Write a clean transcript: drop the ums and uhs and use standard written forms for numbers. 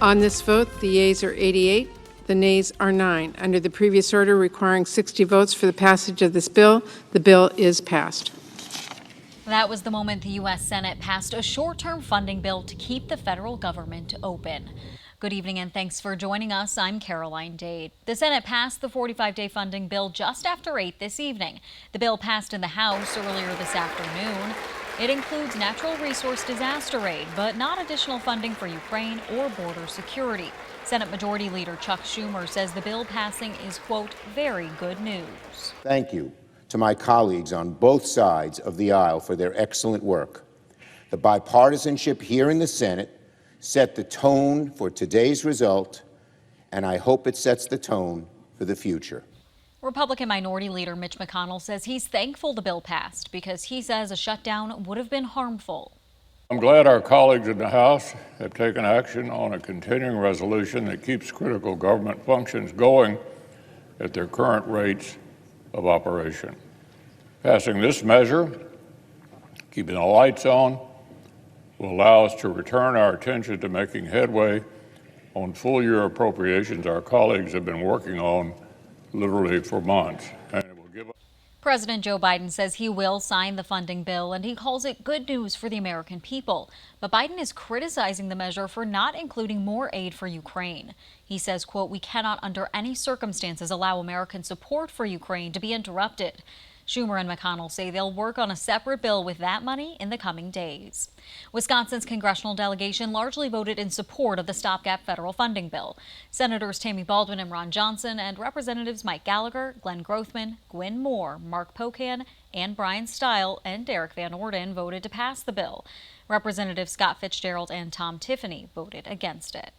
On this vote, the yeas are 88, the nays are 9. Under the previous order requiring 60 votes for the passage of this bill, the bill is passed. That was the moment the U.S. Senate passed a short-term funding bill to keep the federal government open. Good evening and thanks for joining us. I'm Caroline Dade. The Senate passed the 45-day funding bill just after 8 this evening. The bill passed in the House earlier this afternoon. It includes natural resource disaster aid, but not additional funding for Ukraine or border security. Senate Majority Leader Chuck Schumer says the bill passing is, quote, very good news. Thank you to my colleagues on both sides of the aisle for their excellent work. The bipartisanship here in the Senate set the tone for today's result, and I hope it sets the tone for the future. Republican Minority Leader Mitch McConnell says he's thankful the bill passed because he says a shutdown would have been harmful. I'm glad our colleagues in the House have taken action on a continuing resolution that keeps critical government functions going at their current rates of operation. Passing this measure, keeping the lights on, will allow us to return our attention to making headway on full-year appropriations our colleagues have been working on literally for months. And it will give us. President Joe Biden says he will sign the funding bill, and he calls it good news for the American people. But Biden is criticizing the measure for not including more aid for Ukraine. He says, quote, we cannot under any circumstances allow American support for Ukraine to be interrupted. Schumer and McConnell say they'll work on a separate bill with that money in the coming days. Wisconsin's congressional delegation largely voted in support of the stopgap federal funding bill. Senators Tammy Baldwin and Ron Johnson and Representatives Mike Gallagher, Glenn Grothman, Gwynn Moore, Mark Pocan, and Brian Stile and Derek Van Orden voted to pass the bill. Representatives Scott Fitzgerald and Tom Tiffany voted against it.